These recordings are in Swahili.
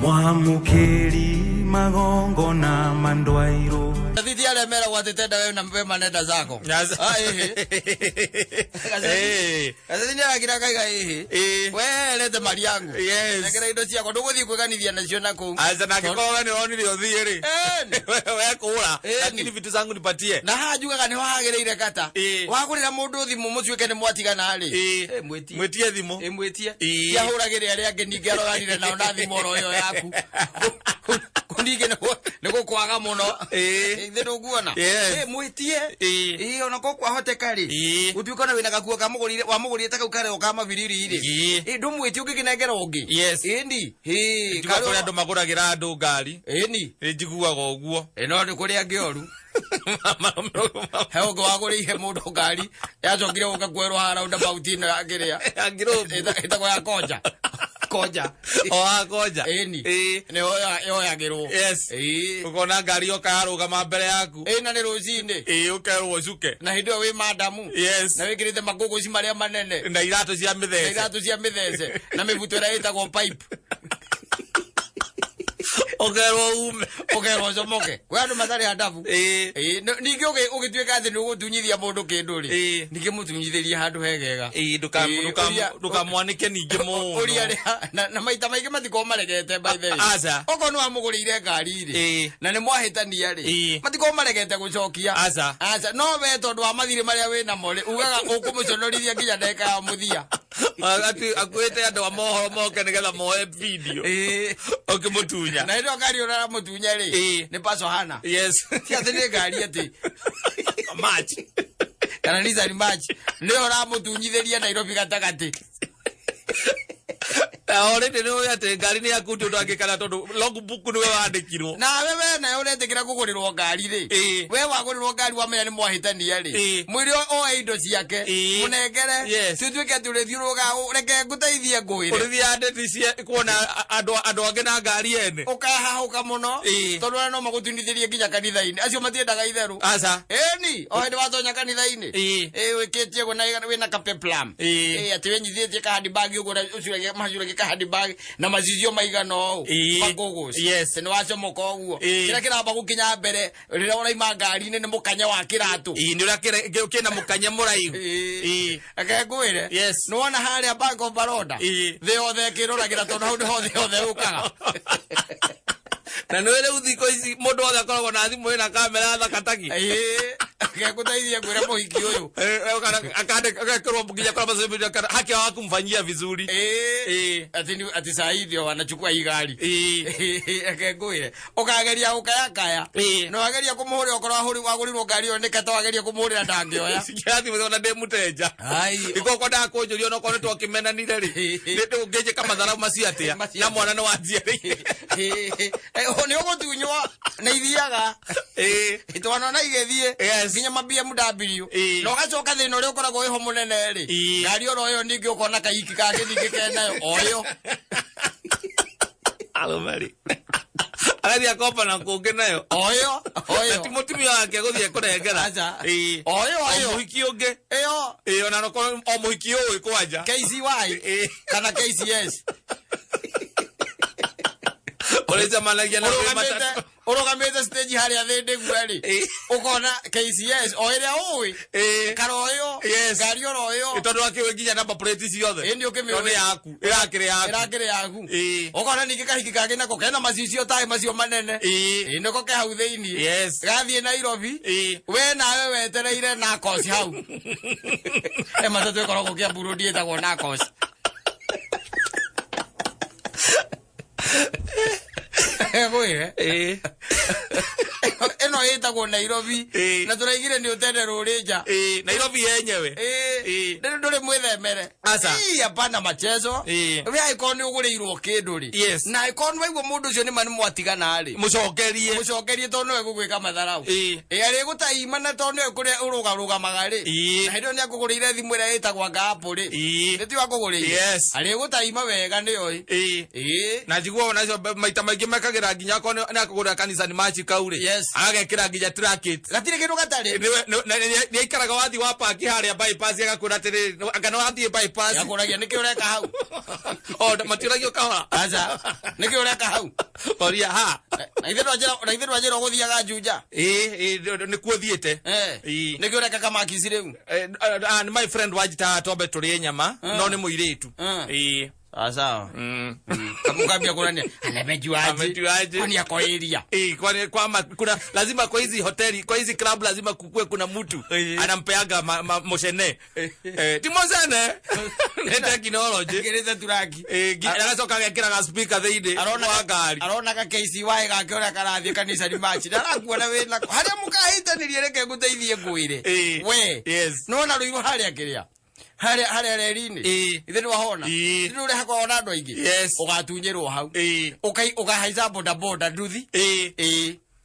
Mwamukeri magongo na mandwairo. Tafiti yale mera watetenda wewe na mpema nenda zako. Kazi ni akira kaiga wewe lete mali yangu. Nekera indo cia ko nduguthi kwiganithia nacio nako. Aza na kikoga ni oni rio thiiri. Wewe kula. Lakini vitu zangu nipatie. Na hajugaga ni wagereire kata. Wagurira mundu thimu mucuike ni mwatigana ri. Mwetie thimu. Mwetie. Ya huragire aria angi ninge aroganire nao na thimu ro yo yaku. Kundige nego kwaga muno thiru guona mwitie ona ko kwa hoteka ri utuiko na wina gakuo kamugurire wa mugurite kau kare okama viriri ri ndu mwitie ugikinengera ungi indi karo andu maguragira andu ngari ni njiguaga uguo no ni kuria ngioru hego wagurihe mundu ngari yacokire uka kwerwo hara unda bautino yagiria angiro itago ya koja koja koja ni yo yagirwo ukona ngari yo karugama mbere yaku na ni rucini ukerwo ucuke na hindu wi madamu na wikirite magugu ci maria manene na iratu cia mithece na mibuto ira itagwo pipe Ogerwo zomoke we andu matari hadabu ningi ugituika athi ni ugutunyithia mundu kindu ri ningi mutunyithiria handu hegega ndukamwanike ningi mundu uria na maita maingi matiko maregete by the way oko no amugurire ngari ri na ni mwahitania ri matiko maregete gucokia no we tondu wa mathire maria wina mori ugaga ukumuconorithia nginya ndeka ya muthia ati akwete andu amohoro moke nigetha moe video okimutunya na ndio ngari ona mutunya ri ni paso hana ti ati ni ngari ati match kana ni zari match ni ora mutunyithiria Nairobi gatagati already no yate ngari ni yakuti undu angikana tondu logbook niwe wandikirwo na wewe na uretekira kugurirwo ngari ri we wagurirwo ngari wamenya ni mwahitania ri mwiri o indo ciake munengere tutuike turithiuruga reke nguteithie ngwire urithia ndeti cia kuona andu angi na ngari ene ukahahuka muno tondu no magutunithirie nginya kanitha-ini acio matiendaga itheru ni o hindi watonya kanitha-ini wikitie go na wina kapeplam ati wenyithietie kahandi ugura ucurage mahurage kahandi bag na mazizio maigano magogos ni wacomoka uguo kira kiramba gukinya mbere rira uraima ngari-ini ni mukanya wa kiratu ni urakira kina mukanya muraihu akegwire ni wona haria Bank of Baroda the othe kiruragira tondu hau niho the othe ukaga na nwere uthiko ici mundu othe akoragwo na thimu ina kamera thakataki akegutaithia gwira muhiki uyu akandikirwo nginya kwa masembe haki wa kumfanyia vizuri ati saithio wanachukua igari akegwire ukageria ukayakaya no wageria kumuhuria ukora wagurirwo ngari yo nikata wageria kumuhurira ndangioya sikiathi mwana de muteja iko kwa da kunjurio no kwa to kimenanire ri ndio ngeje kama dharau maciatia na mwana no wanjia ni ugutunywa na ithiaga itwana na igethie nginya BMW no gacoka thina uri ukoragwo iho munene ri ngari oro yo ningi ukona kaiki ka githiki kenayo oyo alomari agathi akopa na kungi nayo oyo ti mutumia wake guthie kurengera oyo muhiki ungi iyo na no o muhiki uyu kwanja KCY kana KCS Oleza malagia na matatu urogamete stage haria thinde gwari ukona KCS oiria uwi karoyo ngari oroyo itondu akiwe nginya number plate ciothe ndio kimione yaku irakire yaku ukona ningi kahiki kage nako kena macicio tai macio manene ndiko ke hau theini gathie Nairobi we nawe wetereire na kosi hau matatu ikoragwo kia Burundi etagwo na kosi gwire eno etagwo Nairobi na turaigire ni utende rurija Nairobi yenyewe ndio nduri mwithemere hapana machezo we icon ugurirwo kindu ri na icon waigwo mundu ucio ni mani mwatigana ri mucokerie tondu we gugwika matharau ari gutaima na tondu we kuria uruga magari na ndio ni akugurire thimu ira etagwo ngapu ri ndi wakugurire ari gutaima wega ni oi na jiguo na maita maingi mekagira nginya ko ni akugurira kanisa ni machi kaure agekira nginya tracket gatire kindu gatari ni ikaraga wathi wa park haria bypass agakura atiri akana wathi bypass yakuragia niki ureka hau matiragio kahora acha niki ureka hau oria ha na ithiru ajira guthiaga Juja ni kuothiete niki ureka kama kisireu and my friend wajita tombe turi nyama no ni muiritu sawa kamukambia kurani amejuaje kwani yako area kwani kwama kuna lazima kwa hizi hoteli kwa hizi club lazima kukue kuna mtu anampeaga moshene timozene ne technology gereza turaki agacoka agekira ga speaker theide wa gari arona ka KCY gakiora karathie kanisa ni match ndarakuona wina haria mukahitanirie reke guteithie ngwire we no na ruiru haria kiria haria reri-ini ithe wahona ithe uri hakwa ona andu aingi ugatunyirwo hau ukahaica boda boda nduthi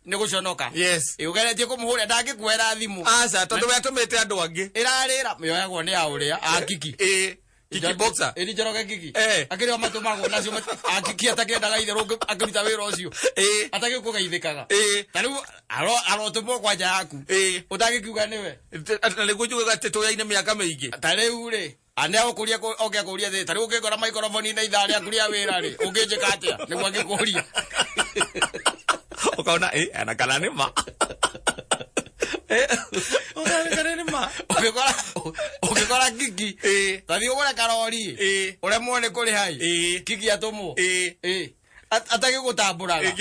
ni guconoka ugeretie kumuhuria ndangikuera thimu aca tondu we atumite andu angi irarira yoyagwo ni ya uria akiki Kiki boxer eri joroge kiki akiri matumagwo nacio akiki atakendaga ithe akiruta wira ucio atake kugeithikaga tariu arotumwo kwa nja yaku utagikiuga niwe nigujuga tetoyaine miaka mingi tariu ri ane akuria oke akuria thi tariu ukikora microphone na ithari akuria wira ri unginjika atia niguo ngikuria ukaona ana kana ni ma ukikora kiki tathi ugure karori ure muone kuri hai kiki atumwo atake gutamburaga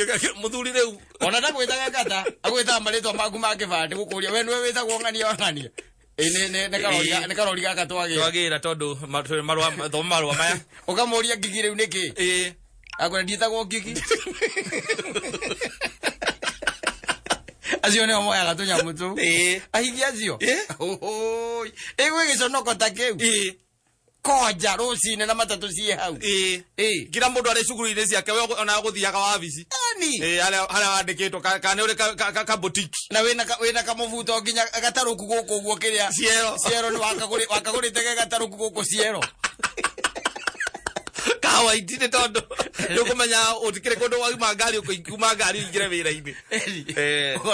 muthuri riu ona ndagwitaga ngata agwita maritwa maku ma kibandi gukuria we niwe witagwo ng'ania ne karori gaka twagira tondu marwa maya ukamuria kiki riu niki agwira nditagwo kiki acio ne omoyaga tunyamu tu ahigia acio oi egwe giconoko ta kiu koja rucine na matatu cie hau kira mundu ari cuguru-ini ciake we ona guthiaga wabici haria wandikitwo kana uri ka boutique na wina kamubuto nginya gataruku guku guo kiria ciero ni wakagurite gataruku guku ciero kawaiti ni tondu nukumenya utikire kundu wauma ngari ukuma ngari ingire wira-ini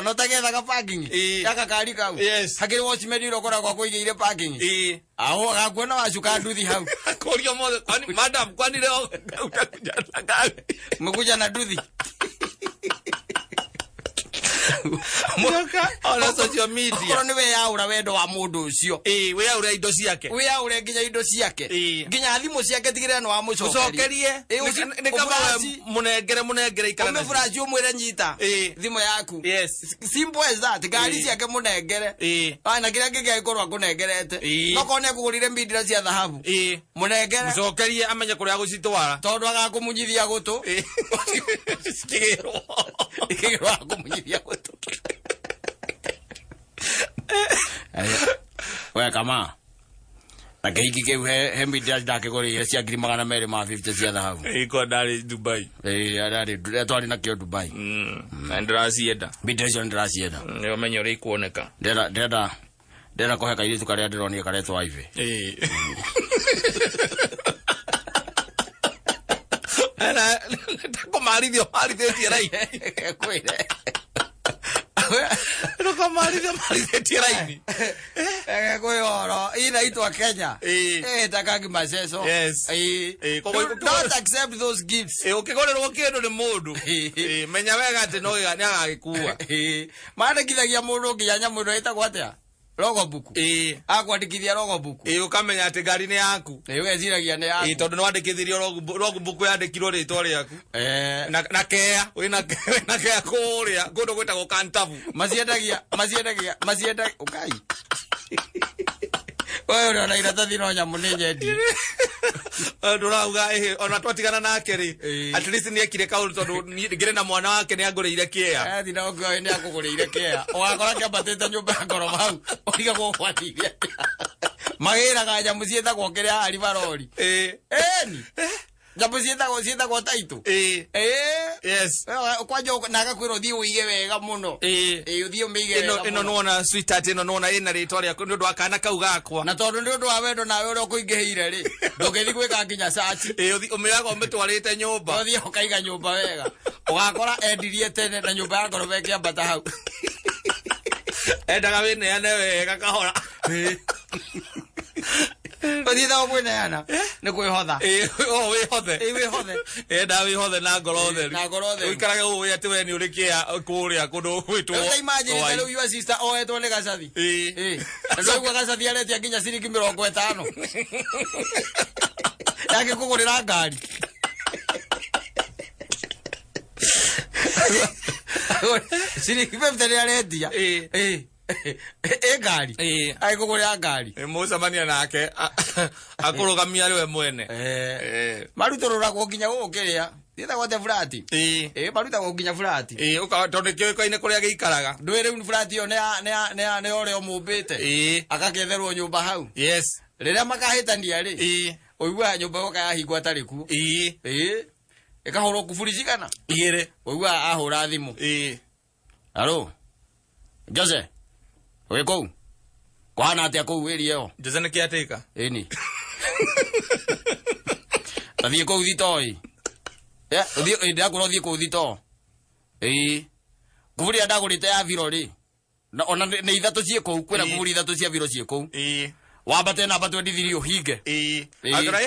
no tagethaga parking gaka kari kau hakiri wocimediro koragwo kuigire parking aho gakuona wacuka nduthi hau kurio mothe kwani madam kwani leo utakuja na gari mkuja na nduthi muka ona social media koro ni we yaura wendo wa mundu ucio we yaura indo ciake we yaura nginya indo ciake nginya thimu ciake tigire no amucokerie ni kama munengere ikara na furashi umwire nyita thimu yaku simple as that gari ciake munengere ana kira ngige korwa kunengerete no kone kugurire mbindira cia dhahabu munengere mucokerie amenye kuria gucitwara tondu agakumunyithia gutu ikigirwo akumunyithia gutu we kama akiki ke he mbindira ndakigurire cia 250 cia dhahabu iko ndari Dubai ari twari na kio Dubai na ndiracienda mbindira cio ndiracienda ni umenye uri kuoneka ndera kohe kairitu karia ndironie karetwa ive ana takomarithio marithitie rai kwire Roka marithia raini kwiyoro ina itwa Kenya takangi maceco don't accept those gifts ukigorerwo kindu ni mundu menya wega ati no ni agagikua mandikithagia mundu nginya nyamu ino itagwo atia logbook akwandikithia logbook ukamenya ati ngari ni yaku weciragia ni yaku tondu no wandikithirio logbook yandikirwo ritwa riaku na kea wina kea kuria kundu gwitagwo kantabu maciendagia ukai wewe ndo na iratathi no nyamu ni nyendi ndurauga ona twatigana nake ri at least ni ekire kaundu tondu ngire na mwana wake ni agurire kea thina uko ni akugurire kea ugakora kiambatite nyumba ya ngoro mau uiga gukwathithia magiraga nyamu cietagwo kiria hari barori ni nyamu cietagwo taito yes kwanja naga kwiro thii uige wega muno uthii umeige wega ino nona sweetheart ino nona ina ritwa ria ndu akana kau gakwa na tondu ndu wa wendo nawe uri kuingihiire ri ndugithi gwika nginya sachi umeaga umetwarite nyumba uthii ukaiga nyumba wega ugakora endirie tene na nyumba ya ngorobe kiambata hau Endaga wineane wega kahora. Othitha kwineana nĩ kwĩhotha. Wĩhothe. Wĩhothe. Enda wĩhothe na ngoro theru. Na ngoro theru. Ũikaraga ũĩ atĩ we nĩ ũrĩ kũrĩa kũndũ gwĩtwo. Ũta imagine rĩu your sister oetwo nĩ gacathi. Ndoigua gacathi aretia nginya ciringi 50. Yake kũgũrĩra ngari. Ciringi 50 nĩ aretia. Ngari. Agĩkũgũrĩra ngari. Mũcemania nake akũrũgamia rĩwe mwene. Marutũrũragwo nginya gũkĩrĩa. Thiĩtagwo te burati. Marutagwo nginya burati. Tondũ kĩoĩkaine kũrĩa gĩikaraga. Ndũĩ rĩu burati ĩyo nĩ ũrĩa ũmũmbĩte. Agaketherwo nyũmba hau. Yes. Rĩrĩa makahĩtania rĩ. Ũiguaga nyũmba ĩyo yahingwo atarĩ kuo. Ĩkahũrwo kuburi cigana. 2. Ũiguaga ahũra thimũ. Alo. Jose. Wĩ kũu? Kũhana atĩa kũu ĩrĩa ĩyo? Jose nĩ kĩatĩka. Ĩni. Athiĩ kũu thitoo. Ndakũra ũthiĩ kũu thitoo. Kuburi ya ndagũrĩte ya viro rĩ. Ona nĩ 3 ciĩ kũu. Kwĩna kuburi 3 cia viro ciĩ kũu. Wambate namba 23 ũhinge. Agora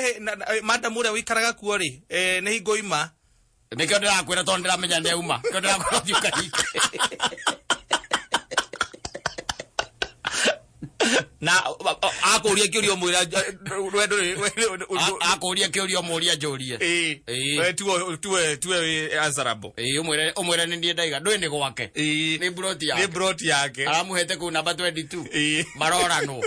madam ũrĩa wĩikaraga kuo rĩ, nĩ hingo ima. Nĩkĩo ndĩrakwĩra tondũ ndĩramenya nĩ auma. Nĩkĩo ndĩrakwĩra ũthiĩ ũkahinge. Na akũria kĩũria mũira akũria kĩũria mũria njũrie. Tuwe answerable. Ũmwĩre nĩ niĩ ndaiga ndũĩ nĩ gwake. Nĩ broti yake. Aramũhete kũu namba 22. Maroranwo.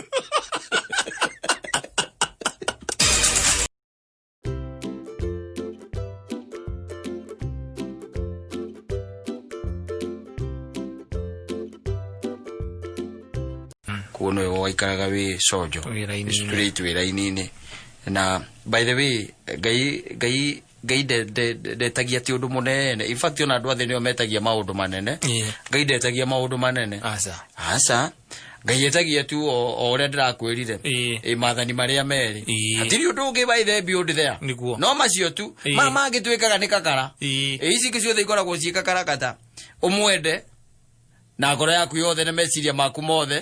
Kuono yo waikaraga wĩ sojo straight wĩra-inĩ na by the way Ngai ndetagia ti ũndũ mũnene. In fact ona andũ athĩ nĩo metagia maũndũ manene. Ngai ndetagia maũndũ manene. Aca Ngai etagia tu o ũrĩa ndĩrakwĩrire. Maathani marĩa merĩ. Hatirĩ ũndũ ũngĩ by the build there. No macio tu mangĩtuĩkaga nĩ kakara. Ici ingĩ ciothe ikoragwo ciĩ kakarakata. Ũmwende na ngoro yaku yothe na meciria maku mothe.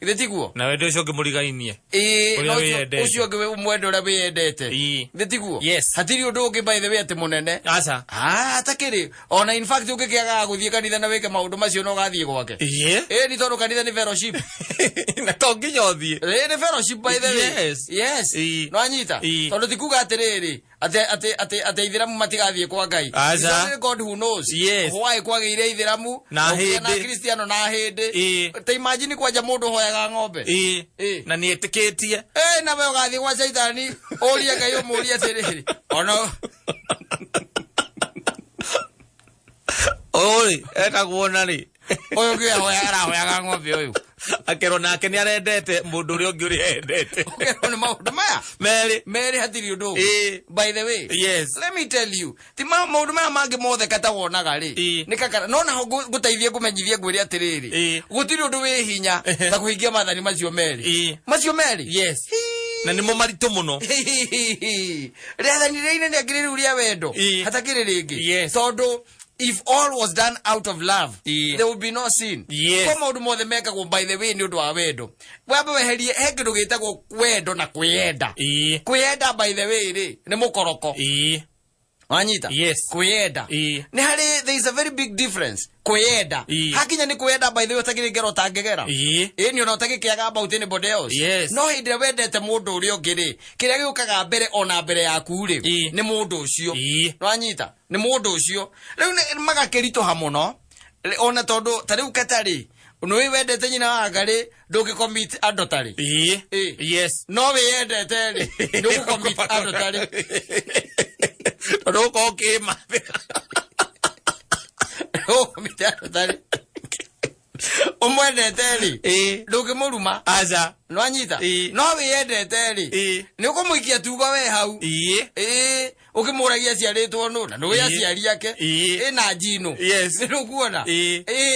Ithe tiguo. Na wendo ũcio ũngĩmũrigainie. Ũcio ũngĩ mwende ũrĩa wĩyendete. Ithe tiguo. Hatirĩ ũndũ ũngĩ by the way atĩ mũnene. Aca. Hatakĩrĩ. Ona in fact ũngĩkĩaga gũthiĩ kanitha na wĩke maũndũ macio no gathiĩ gwake. Nĩ tondũ kanitha nĩ fellowship. Na to nginya ũthiĩ. Nĩ fellowship by the way. Yes. No anyita. Tondũ tikuga atĩrĩrĩ atĩ Ithĩramu matigathiĩ kwa Ngai. It's only God who knows. Why kwagĩire Ithĩramu na Kristiano na hĩndĩ. Ta imagine kwanja mũndũ hoyaga ng'ombe. Na nĩ etĩkĩtie. Na we ũgathiĩ gwa Shaitani ũrie Ngai ũmũrie atĩrĩrĩ. Ona Oi, etagwo na rĩ. Ũyũ ũngĩ arahoyaga ng'ombe ũyũ. Akerwo nake nĩ arendete mũndũ ũrĩa ũngĩ ũrĩa endete. Nĩ maũndũ maya. Merĩ hatirĩ ũndũ. By the way, let me tell you, ti maũndũ maya mangĩ mothe kata wonaga rĩ. Nĩ kakara no naho ngũteithie kũmenyithie ngwĩre atĩrĩrĩ. Gũtirĩ ũndũ wĩ hinya ta kũhingia maathani macio merĩ. Macio merĩ. Na nĩmo maritũ mũno. Rĩathani rĩa inene ngĩrĩ rĩu rĩa wendo. Hatakĩrĩ rĩngĩ. Tondũ if all was done out of love, there would be no sin. Kwa maũndũ mothe mekagwo by the way nĩ ũndũ wa wendo. Wambe weherie he kĩndũ gĩtagwo wendo na kwĩyenda. Kwĩyenda by the way rĩ nĩ mũkoroko. Wanyita? Kwĩyenda. Nĩ harĩ there is a very big difference. Kwĩyenda. Hakinya nĩ kwĩyenda by the way ũtakĩrĩ ngero ũtangĩgera. Nĩ ona ũtagĩkĩaga about anybody else. No hĩndĩ ĩrĩa wendete mũndũ ũrĩa ũngĩ rĩ, kĩrĩa gĩũkaga mbere ona mbere yaku rĩ nĩ mũndũ ũcio. Wanyita? Nĩ mũndũ ũcio. Rĩu magakĩritũha mũno. Ona tondũ ta rĩu katarĩ nĩ wendete nyina wa Ngarĩ ndũngĩcommit adultery. No wĩyendete rĩ ndũgũcommit adultery. Tondũ ũkorwo ũkĩmathĩra. Ndũgũcommit adultery. Ũmwendete rĩ ndũngĩmũruma. Aca. Nwanyita? No wĩyendete rĩ nĩ ũkũmũikia tugo we hau. Ũkĩmũragia aciarĩtwo nũ na nĩwe aciari ake. Na njino. Nĩ ũkuona?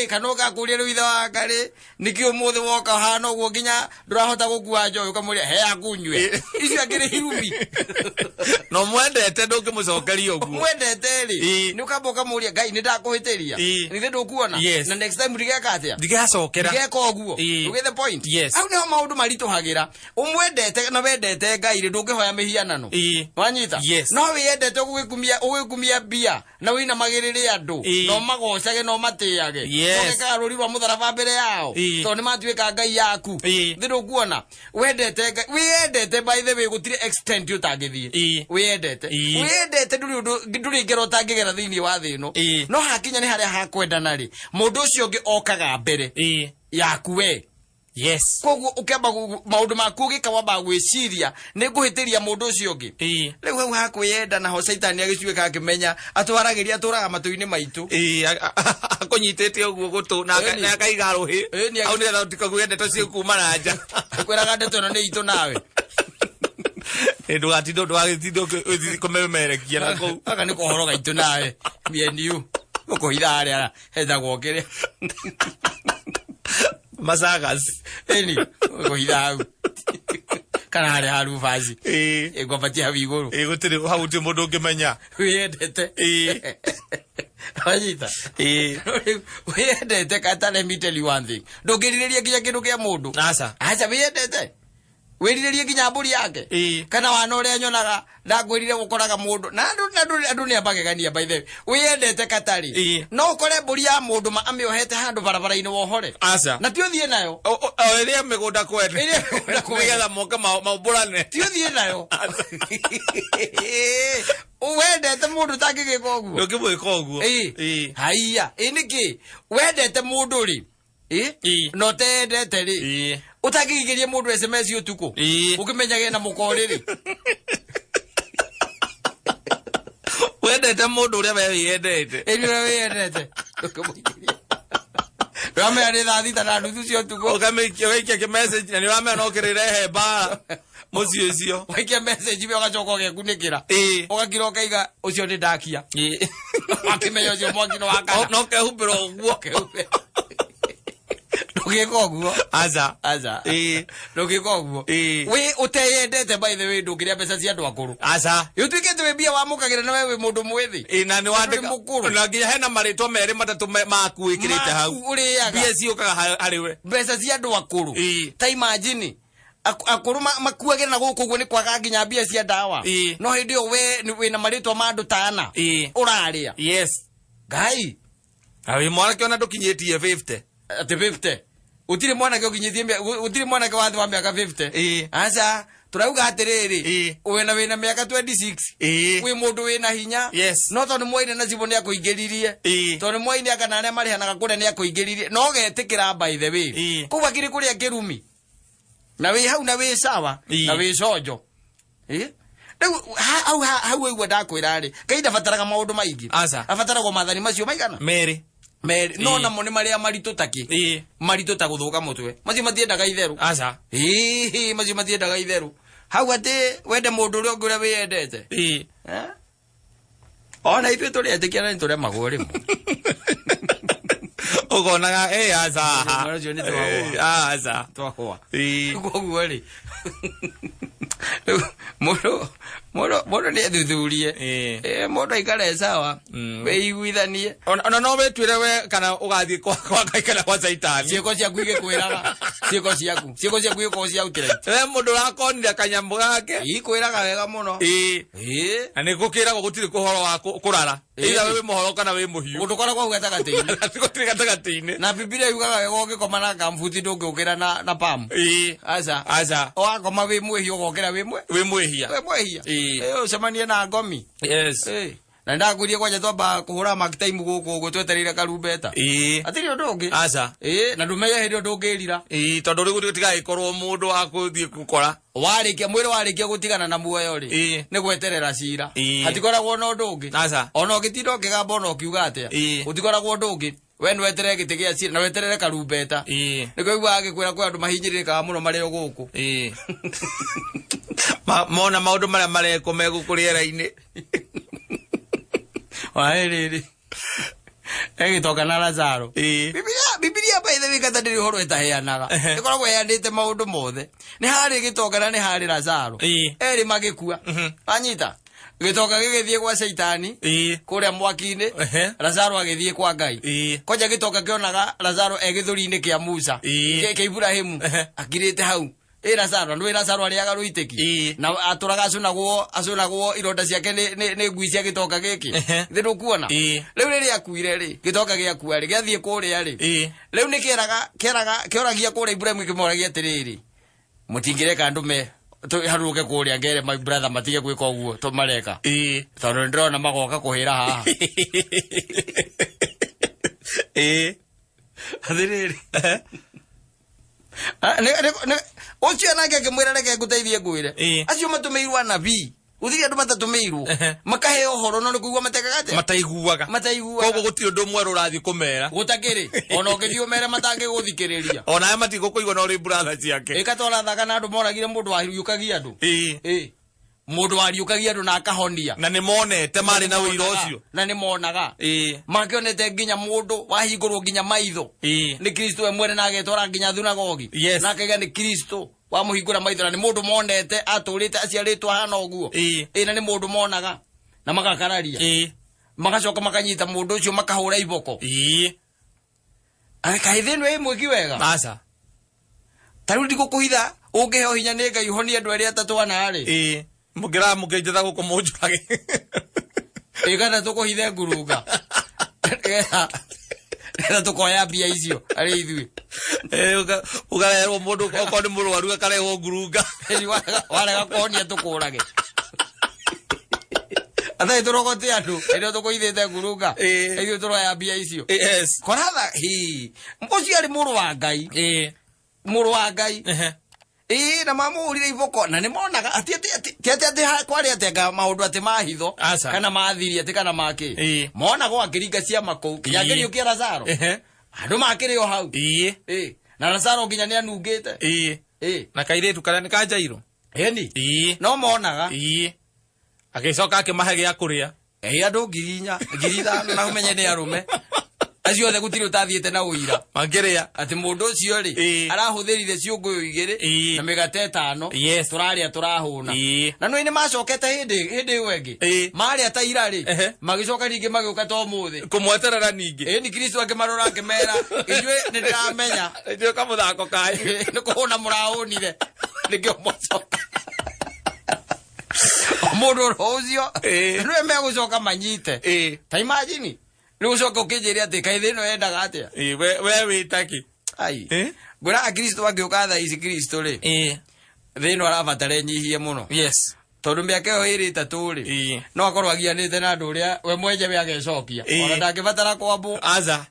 Kana ũgakũria rĩu ithe wa Ngarĩ nĩkĩ ũmũthĩ woka hana ũguo nginya ndũrahota gũkua njoĩ ũkamũria he akunyue. Icio akĩrĩ hirubi. no mwendete ndungimucokeria uguo mwendete ri ni ukamboka muria ngai ni ndakuhitiria ni ndu kuona na next time ndigeka atia ndigacokera ndigeka uguo uge the point au ni maundu marituhagira umwendete na wendete ngai ri ndungihoya mihianano wanyita no wendete ugikumia bia na wina magirire andu no magocage no matiage ugeka ruri rwa mutharaba mbere yao to ni matuika ngai yaku ndu kuona wendete by the way gutire extent utangithie wendete nduri ngero tangigera thiini wa thi no no hakinya ni haria hakwendana ri mundu ucio ngi okaga mbere yaku we koguo ukamba maundu maku gikawamba gwiciria ni nguhitiria mundu ucio ngi riu hau hakwiyenda na ho Saitani agicwika akimenya atwaragiria aturaga matu-ini maitu akunyitete uguo gutu na akaiga ruhi au ni ndikaguye ndeto cio kuma na nja kwiraga ndeto no ni itu nawe ndugatindo ndwagitindo kumemerekia na kou aka ni kuhoroga itu nawe mieniu ukohira aria hetha gwokire masagas eni ukohira hau kana hari haru vazi egwapatia bigoro gutire hau ti mundu ngimenya wendete wanyita wendete kata let me tell you one thing ndungiriria kinya kindu kia mundu acha wendete wiriririe kinya mburi yake kana wana uria nyonaga ndagwirire gukoraga mundu na andu ni abagegania by the way wendete katari no ukore mburi ya mundu ma amiohete handu barabara-ini wohore na tio thie nayo iria migunda kwete nigetha moke maumburane tio thie nayo wendete mundu tangigika uguo ndungimwika uguo haiya niki wendete mundu ri no tendete ri utagigirie mundu SMS utuko ukimenyage na mukoriri wendete mundu uria weyendete weyendete rame ari thati ta nuthu cio tuko ukameikia weikia ki message na ni rame no kirirehe ba mucio ucio weikia message bi ugacoka ugekunikira ugakira ukaiga ucio ni ndakia akimenya ucio mwaki no wakana no kehumbira uguo ndugikoguo aza ndugikoguo we uteyendete by the way ndukiria mbeca cia andu akuru yutuikite we bia wamukagira na wewe mundu mwithi na ni wandika na nginya hena maritwa meri matatu maku ikirite hau bia ciukaga hari we mbeca cia andu akuru ta imagine akuru makuagira na guku guo ni kwaga nginya bia cia ndawa no hindi o we na maritwa ma andu tana uraria ngai awi mwana kiona ndukinyitie 50 ati 50 utire mwana ke ukinyithie utire mwana ke wathe wa miaka 50 acha turauga atiriri wina miaka 26 wi mundu wina hinya no tondu mwaine na cibo ni akuingiririe tondu mwaine akana aria marihanaga kure ni akuingiririe no getikira by the way kuba kiri kuria kirumi na wi hau na wi sawa na wi cojo hau igwa ndakwira ri kaida fataraga maundu maingi afataraga mathani macio maigana meri no namo ni maria marito taki marito ta guthuka mutwe macio matiendaga itheru macio matiendaga itheru hau ati wende mundu uria ungi uria wiyendete ona ithuĩ tũrĩa etĩkia na nĩtũrĩa magwo rĩmwe ukonaga aza aza twahwa koguo rĩ mũndũ nĩ ethuthurie mũndũ aikare sawa wĩiguithanie ona no wĩtuĩre we kana ũgathiĩ kwa Ngai kana kwa Saitani ciĩko ciaku igĩkwĩraga ciĩko ciaku igĩkorwo ciautĩra we mũndũ ũrakonire kanyamũ gake ikwĩraga wega mũno na nĩ gũkĩragwo gũtirĩ kũhoro wa kũrara ĩitha wĩ mũhoro kana wĩ mũhiũ gũtũkoragwo hau gatagatĩ-inĩ gũtirĩ gatagatĩ-inĩ na Biblia yugaga wega ũngĩkoma na kambuti ndũngĩũkĩra na pamu aca wakoma wĩ mwĩhia ũgokĩra wĩ mwĩhia ũcemanie na ngomi na ndakwĩrie kwanja twamba kũhũra mark time gũkũ ũguo twetereire karumbeta atirĩ ũndũ ũngĩ na ndũmenye hĩndĩ ũndũ ũngĩrira tondũ rĩu gũtigagĩkorwo mũndũ wa gũthiĩ gũkora mwĩrĩ warĩkia gũtigana na muoyo rĩ nĩ gweterera cira hatikoragwo na ũndũ ũngĩ ona ũgĩtinda ũkĩgamba ona ũkiuga atĩa gũtikoragwo ũndũ ũngĩ we nĩweterere gĩtĩ gĩa cira na weterere karumbeta nĩkĩo iguaga gĩkwĩra kwĩ andũ mahinyĩrĩrĩkaga mũno marĩ o gũkũ mona maũndũ marĩa marekwo megũkũ rĩera-inĩ waĩrĩrĩ egĩtoka na Lazaro Biblia by the way kata ndĩrĩ ũhoro ĩtaheanaga ĩkoragwo ĩheanĩte maũndũ mothe nĩ harĩ gĩtoka na nĩ harĩ Lazaro erĩ magĩkua anyita gitoka gigithie kwa Saitani kuria mwaki-ini Lazaro agithie kwa Ngai koja gitoka kionaga Lazaro egithuri-ini kia Musa ke Ibrahimu akirite hau Lazaro ndwe Lazaro ari agaruiteki na aturaga acunagwo ironda ciake ni ngui cia gitoka giki thiru kuona riu riri akuire ri gitoka giakua ri giathie kuria ri riu ni kioragia kuria Ibrahimu kimoragia atiriri mutingireka ndume haruke kuria ngere my brother matige gwika uguo tumareka tondu ndirona magoka kuhira haha athiriri ucio nake akimwira reke nguteithie ngwire acio matumirwo anabii uthiri andu matatumirwo makahe uhoro no nikuigua matekagate mataiguaga koguo gutiri undu mweru urathi kumera gutakiri ona ukithii umere matangi guthikiriria ona aya matigukũigua na uri brother ciake ikatora thaka na andu moragire mundu wariukagia andu mundu wariukagia andu na akahonia na nimonete mari na wira ucio na nimonaga makionete nginya mundu wahingurwo nginya maitho ni Kristo emwere na agetora nginya thunagogi na akaiga ni Kristo wa muhingura maitho na ni mundu monete aturite aciaritwa hana uguo na ni mundu monaga na magakararia magacoka makanyita mundu ucio makahura iboko akaithino imwe kiwega asa taru ndikukuhitha ungeheo hinya ni Ngai honia andu aria atatu ana ari mugira mukenjetha guko munjurage kana tukuhithe ngurunga na tukoya mbia icio ari ithui ugarerwo mundu oko ni murwaru akareho ngurunga warega kuhonia tukurage athai turogote andu ero tukuithite ngurunga ithui turoya mbia icio koratha ucio ari muru wa Ngai muru wa Ngai na mamurire iboko na nimonaga ati kwari atenga maundu ati mahitho kana mathiri ati kana make monago akiringa cia makou kinyagiri ukia Lazaro andu makiri o hau na Lazaro nginya ni anungite na kairetu kana ni kanjairo ni no monaga agicoka akimahe gia kuria andu 4,000 na umenye ni arume acio othe gutiri utathiete na uira mangiria ati mundu ucio ri arahuthirire ciunguyu igiri na migate 5 turaria turahuna na no ini macokete hindi wengi maria ta ira ri magicoka ringi magiuka to muthi kumweterera ningi ni Kristo akimarora akimera inywe ni ndiramenya ndio kamuthako kai ni kuhuna murahunire nikio mocoka mundu ucio no emegucoka manyite ta imagine Luso kokejeri ate kaithino endaga atia we witaki ai gura Kristo agioka tha isi Kristo ri thino arabatare nyihie muno tondu miake o iri taturi no akorwo agianite na andu uria we mwenje we agecokia ona ndakibatara kwambu aza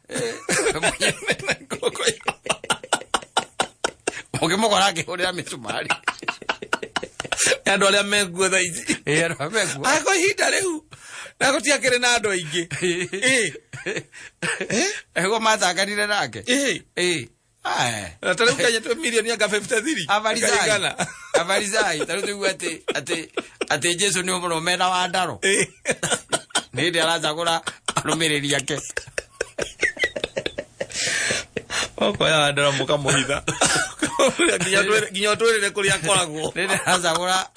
ukimukora akihurira micumari andu aria menguo tha ici andu menguo ako hinda riu na gutia kire na andu aingi ego mathakanire nake na tariu Kenya 2 milioni anga 53 avarizai tariu tugu ati Jesu ni umuno mena wa ndaro ni ndi aracagura arumiriri yake oko ya ndaro muka muhitha nginya twirire kuria koragwo ni ndi aracagura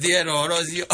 thiero rocio